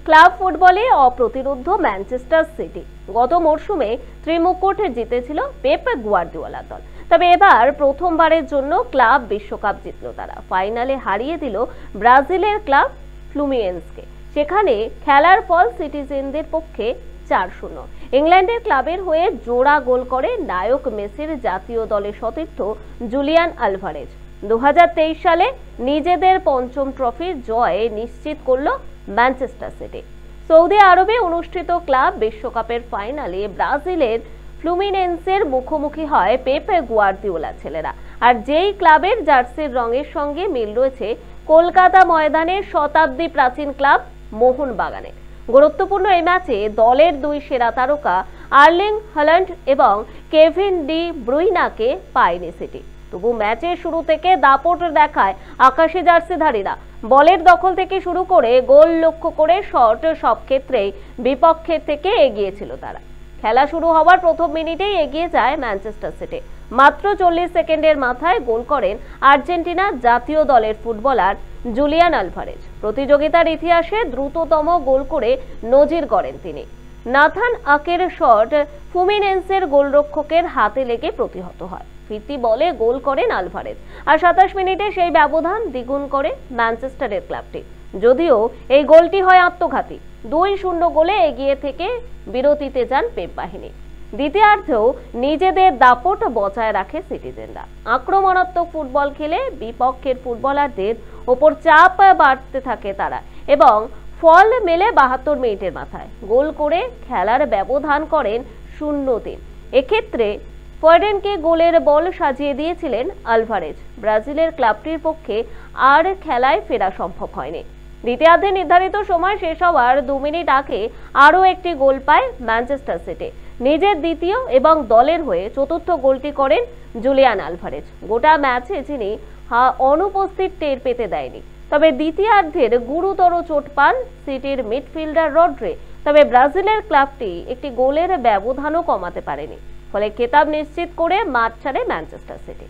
Club ফুটবলে অপ্রতিরোধ্য Manchester city গত মরশুমে ত্রিমুকুট জিতেছিল পেপ গুয়ার্দিওলার দল। তবে এবার প্রথমবারের জন্য ক্লাব বিশ্বকাপ জিতল তারা। ফাইনালে হারিয়ে দিল ব্রাজিলের ক্লাব ফ্লুমিনেন্সকে। সেখানে খেলার ফল সিটিজেনদের পক্ষে 4-0। ইংল্যান্ডের ক্লাবের হয়ে জোড়া গোল করে নায়ক মেসির জাতীয় দলের সতীর্থ জুলিয়ান আলভারেজ 2023 সালে নিজেদের পঞ্চম ট্রফির জয় নিশ্চিত করল ম্যানচেস্টার সিটি। সৌদি আরবে অনুষ্ঠিত ক্লাব বিশ্বকাপের ফাইনালে ব্রাজিলের ফ্লুমিনেন্সের মুখোমুখি হয় পেপ গুয়ার্দিওলা ছেলেরা। আর যেই ক্লাবের জার্সির রঙের সঙ্গে মিল রয়েছে কলকাতা ময়দানের শতাব্দী প্রাচীন ক্লাব মোহনবাগানে। গুরুত্বপূর্ণ এই ম্যাচে দলের দুই সেরা তারকা আর্লিং হাল্যান্ড এবং কেভিন ডি ব্রুইনাকে পায়নি সিটি। তবু ম্যাচের শুরু থেকে দাপট দেখায় আকাশি জার্সিধারীরা। বলের দখল থেকে শুরু করে গোল লক্ষ্য করে শট সব ক্ষেত্রেই বিপক্ষের থেকে এগিয়ে ছিল তারা। খেলা শুরু হওয়ার প্রথম মিনিটেই এগিয়ে যায় ম্যানচেস্টার সিটি। মাত্র 40 সেকেন্ডের মাথায় গোল করেন আর্জেন্টিনা জাতীয় দলের ফুটবলার জুলিয়ান আলভারেজ। প্রতিযোগিতার ইতিহাসে দ্রুততম গোল করে নজির গড়েন তিনি। নাথান আকের শট ফ্লুমিনেন্সের গোলরক্ষকের হাতে লেগে প্রতিহত হয়। ফিরতি বলে গোল করেন আলভারেজ। আর 27 মিনিটে সেই ব্যবধান দ্বিগুণ করে ম্যানচেস্টারের ক্লাবটি। যদিও এই গোলটি হয় আত্মঘাতী। 2-0 গোলে এগিয়ে থেকে বিরতিতে যান পেপ বাহিনী। দ্বিতীয়ার্ধেও নিজেদের দাপট বজায় রাখে সিটিজেনরা। আক্রমণাত্মক ফুটবল খেলে বিপক্ষের ফুটবলারদের ওপর চাপ বাড়তে থাকে তারা এবং ফল মেলে 72 মিনিটের মাথায় গোল করে খেলার ব্যবধান করেন 0-3। এক্ষেত্রে ফয়েডেনকে গোলের বল সাজিয়ে দিয়েছিলেন আলভারেজ। ব্রাজিলের ক্লাবটির পক্ষে আর খেলায় ফেরা সম্ভব হয়নি। দ্বিতীয়ার্ধে নির্ধারিত সময় শেষ হওয়ার 2 মিনিট আগে আরও একটি গোল পায় ম্যানচেস্টার সিটি। নিজের দ্বিতীয় এবং দলের হয়ে চতুর্থ গোলটি করেন জুলিয়ান আলভারেজ। গোটা ম্যাচে যিনি অনুপস্থিত টের পেতে দেয়নি। তবে দ্বিতীয়ার্ধের গুরুতর চোট পান সিটির মিডফিল্ডার রড্রি। তবে ব্রাজিলের ক্লাবটি একটি গোলের ব্যবধানও কমাতে পারেনি। ফলে খেতাব নিশ্চিত করে মাঠ ছাড়ে ম্যানচেস্টার সিটি।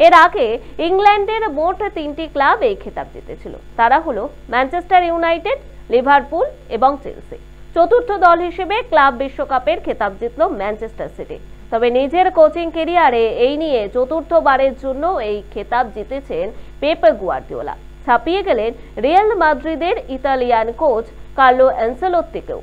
এর আগে ইংল্যান্ডের মোট 3টি ক্লাব এই খেতাব জিতেছিল। তারা হলো ম্যানচেস্টার ইউনাইটেড, লিভারপুল এবং চেলসি। চতুর্থ দল হিসেবে ক্লাব বিশ্বকাপের খেতাব জিতল ম্যানচেস্টার সিটি। তবে নিজের কোচিং ক্যারিয়ারে এই নিয়ে চতুর্থবারের জন্য এই খেতাব জিতেছেন পেপ গুয়ার্দিওলা। ছাপিয়ে গেলেন রিয়াল মাদ্রিদের ইতালিয়ান কোচ কার্লো অ্যানসেলোত্তিকেও।